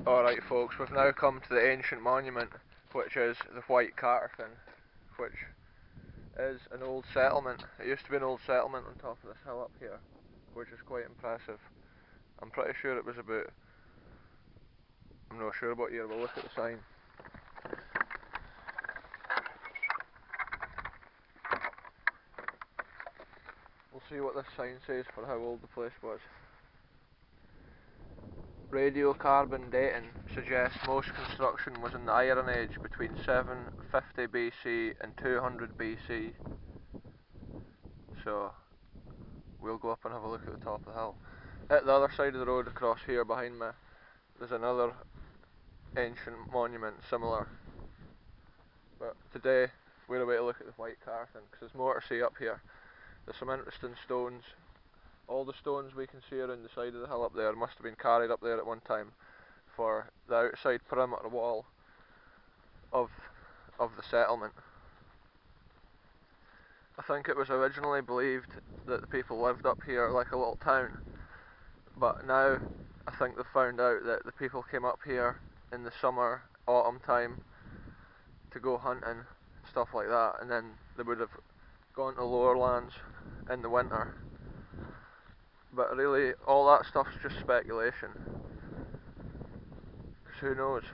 Alright folks, we've now come to the ancient monument, which is the White Caterthun, which is an old settlement. It used to be an old settlement on top of this hill up here, which is quite impressive. I'm pretty sure it was about, I'm not sure what year, we'll look at the sign. We'll see what this sign says for how old the place was. Radiocarbon dating suggests most construction was in the Iron Age between 750 BC and 200 BC. So we'll go up and have a look at the top of the hill. At the other side of the road across here behind me, there's another ancient monument similar. But today we're away to look at the White Caterthun because there's more to see up here. There's some interesting stones. All the stones we can see around the side of the hill up there must have been carried up there at one time for the outside perimeter wall of the settlement. I think it was originally believed that the people lived up here like a little town, but now I think they've found out that the people came up here in the summer, autumn time to go hunting, stuff like that, and then they would have gone to lower lands in the winter. But really, all that stuff's just speculation, because who knows?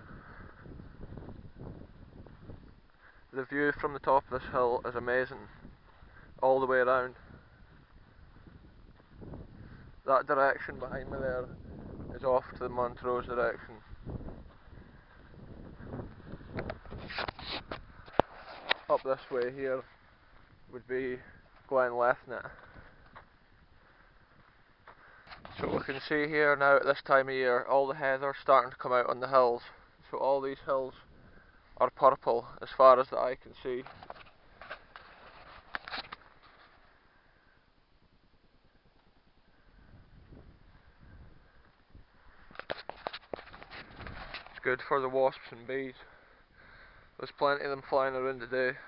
The view from the top of this hill is amazing, all the way around. That direction behind me there is off to the Montrose direction. Up this way here would be Glenlethnet. So we can see here now at this time of year, all the heather's starting to come out on the hills. So all these hills are purple as far as the eye can see. It's good for the wasps and bees. There's plenty of them flying around today.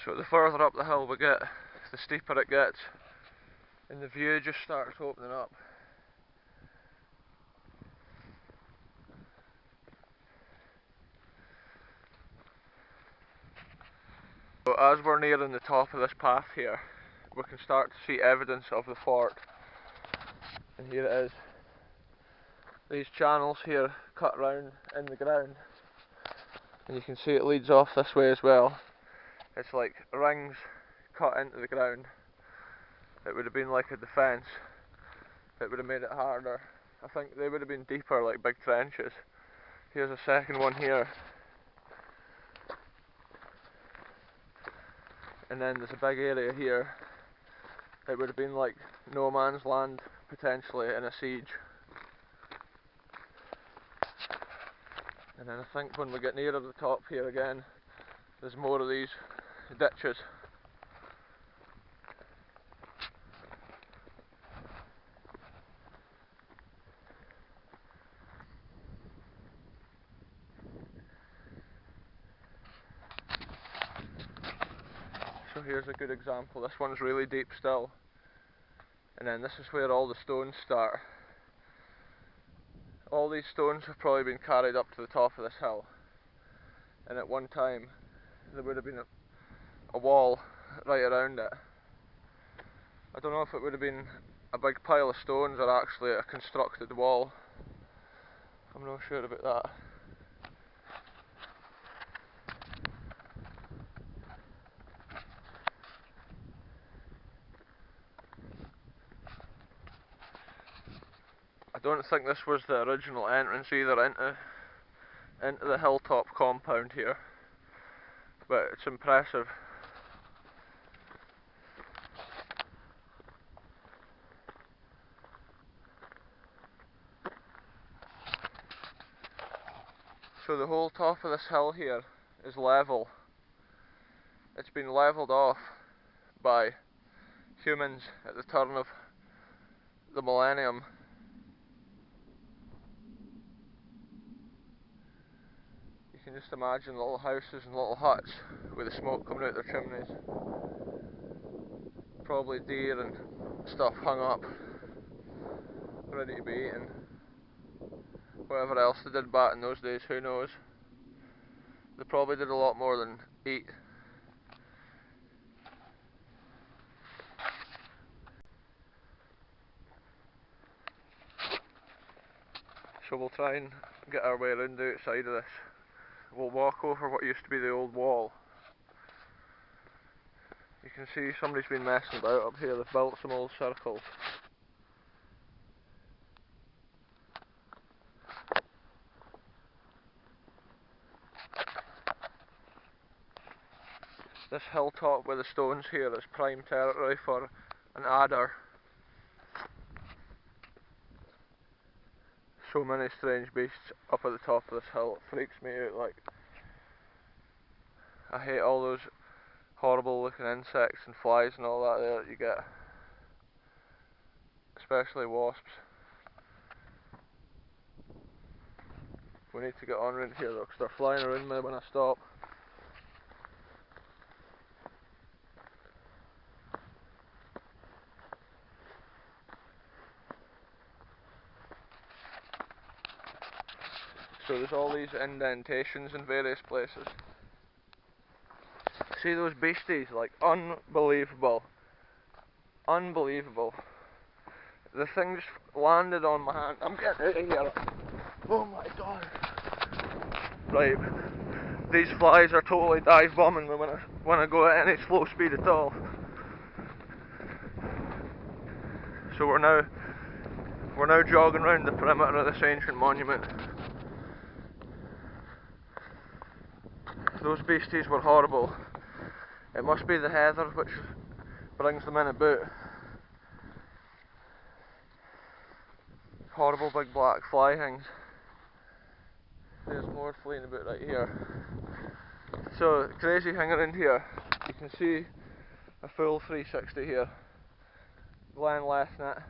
So the further up the hill we get, the steeper it gets, and the view just starts opening up. So as we're nearing the top of this path here, we can start to see evidence of the fort. And here it is. These channels here cut round in the ground, and you can see it leads off this way as well. It's like rings cut into the ground. It would have been like a defence. It would have made it harder. I think they would have been deeper, like big trenches. Here's a second one here. And then there's a big area here. It would have been like no man's land, potentially, in a siege. And then I think when we get nearer the top here again, there's more of these ditches. So here's a good example. This one's really deep still. And then this is where all the stones start. All these stones have probably been carried up to the top of this hill. And at one time, there would have been a wall right around it. I don't know if it would have been a big pile of stones or actually a constructed wall. I'm not sure about that. I don't think this was the original entrance either into the hilltop compound here, but it's impressive. So the whole top of this hill here is level. It's been levelled off by humans at the turn of the millennium. You can just imagine little houses and little huts with the smoke coming out their chimneys. Probably deer and stuff hung up, ready to be eaten. Whatever else they did back in those days, who knows? They probably did a lot more than eat. So we'll try and get our way around the outside of this. We'll walk over what used to be the old wall. You can see somebody's been messing about up here. They've built some old circles. This hilltop with the stones here is prime territory for an adder. So many strange beasts up at the top of this hill, it freaks me out. Like, I hate all those horrible looking insects and flies and all that there that you get, especially wasps. We need to get on around here though, because they're flying around me when I stop. So there's all these indentations in various places. See those beasties, like, unbelievable. Unbelievable. The thing just landed on my hand. I'm getting out of here. Oh my god. Right. These flies are totally dive bombing me when I go at any slow speed at all. So we're now jogging around the perimeter of this ancient monument. Those beasties were horrible. It must be the heather which brings them in about. Horrible big black fly things. There's more fleeing about right here. So, crazy thing around here, you can see a full 360 here. Glen Lesnett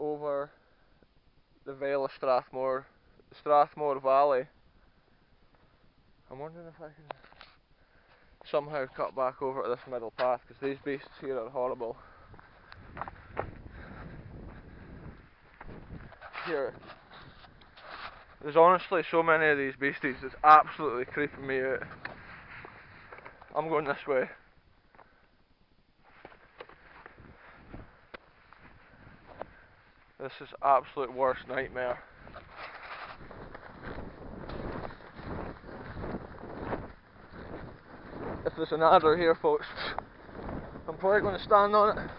over the Vale of Strathmore, Strathmore Valley. I'm wondering if I can somehow cut back over to this middle path, because these beasts here are horrible. Here, there's honestly so many of these beasties, it's absolutely creeping me out. I'm going this way. This is absolute worst nightmare. If there's an adder here, folks, I'm probably going to stand on it.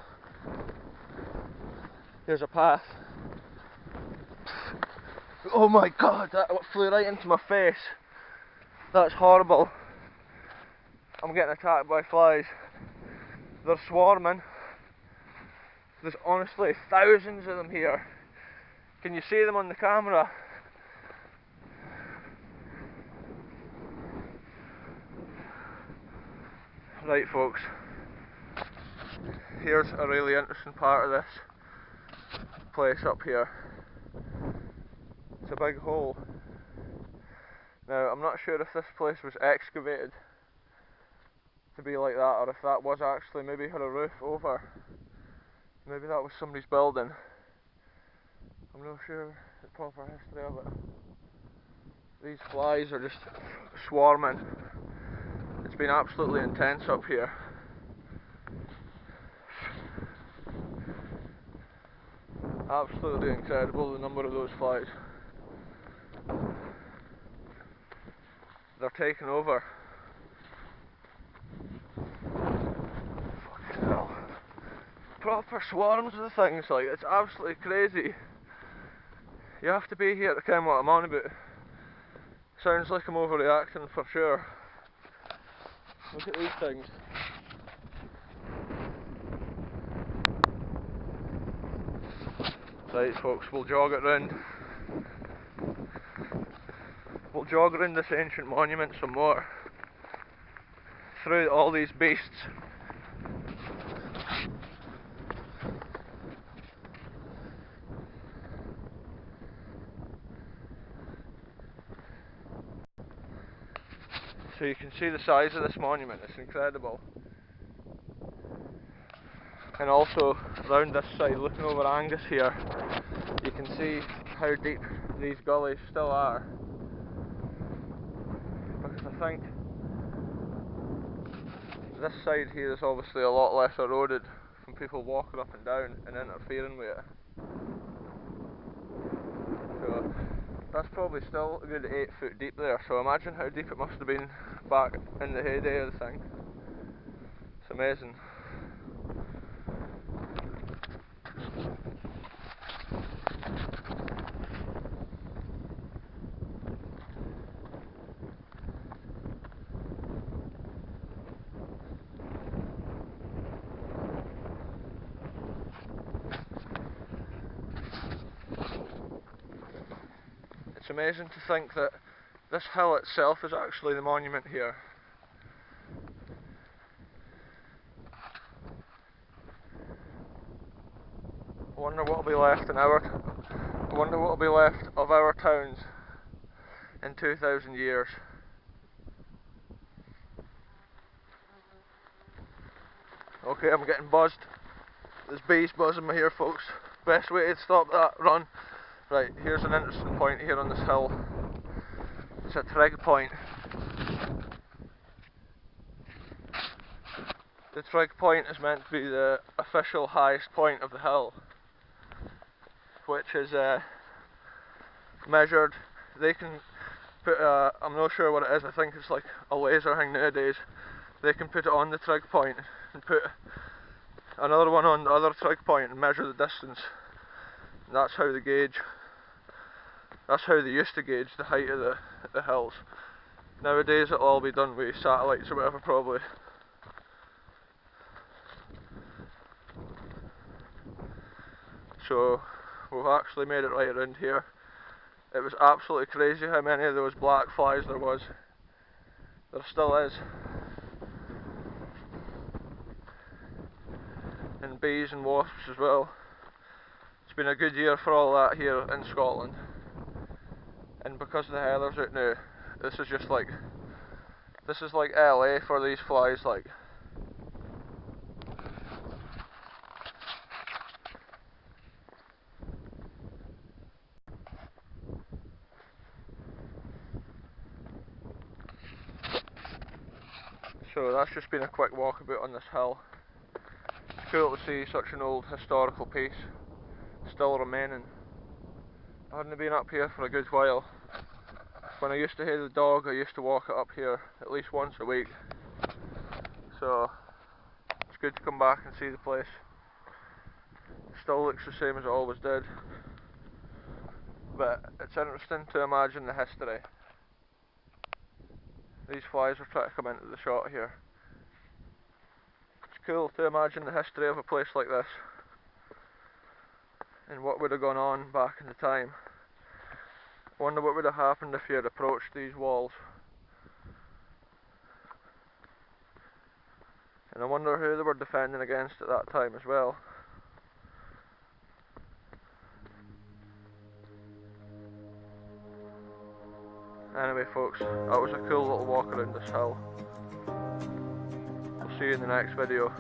Here's a path. Oh my god, that flew right into my face. That's horrible. I'm getting attacked by flies. They're swarming. There's honestly thousands of them here. Can you see them on the camera? Right folks, here's a really interesting part of this place up here. It's a big hole. Now I'm not sure if this place was excavated to be like that, or if that was actually maybe had a roof over. Maybe that was somebody's building. I'm not sure the proper history of it. These flies are just swarming. It's been absolutely intense up here. Absolutely incredible, the number of those flies. They're taking over. Fucking hell. Proper swarms of the things, like, it's absolutely crazy. You have to be here to ken what I'm on about. Sounds like I'm overreacting for sure. Look at these things. Right folks, we'll jog it round. We'll jog around this ancient monument some more. Through all these beasts. So you can see the size of this monument, it's incredible. And also round this side, looking over Angus here, you can see how deep these gullies still are. Because I think this side here is obviously a lot less eroded from people walking up and down and interfering with it. So that's probably still a good 8 foot deep there, so imagine how deep it must have been back in the heyday of the thing. It's amazing. It's amazing to think that this hill itself is actually the monument here. I wonder what will be left of our towns in 2,000 years. Okay, I'm getting buzzed. There's bees buzzing me here, folks. Best way to stop that, run. Right, here's an interesting point here on this hill. It's a trig point. The trig point is meant to be the official highest point of the hill, which is measured. They can put I'm not sure what it is, I think it's like a laser thing nowadays. They can put it on the trig point and put another one on the other trig point and measure the distance. And that's how they gauge. That's how they used to gauge the height of the hills. Nowadays it'll all be done with satellites or whatever, probably. So we've actually made it right around here. It was absolutely crazy how many of those black flies there was. There still is. And bees and wasps as well. It's been a good year for all that here in Scotland. And because the heather's out now, this is like LA for these flies, like. So that's just been a quick walkabout on this hill. It's cool to see such an old historical piece still remaining. I hadn't been up here for a good while. When I used to have the dog, I used to walk it up here at least once a week. So it's good to come back and see the place. It still looks the same as it always did. But it's interesting to imagine the history. These flies are trying to come into the shot here. It's cool to imagine the history of a place like this and what would have gone on back in the time. I wonder what would have happened if you had approached these walls. And I wonder who they were defending against at that time as well. Anyway folks, that was a cool little walk around this hill. I'll see you in the next video.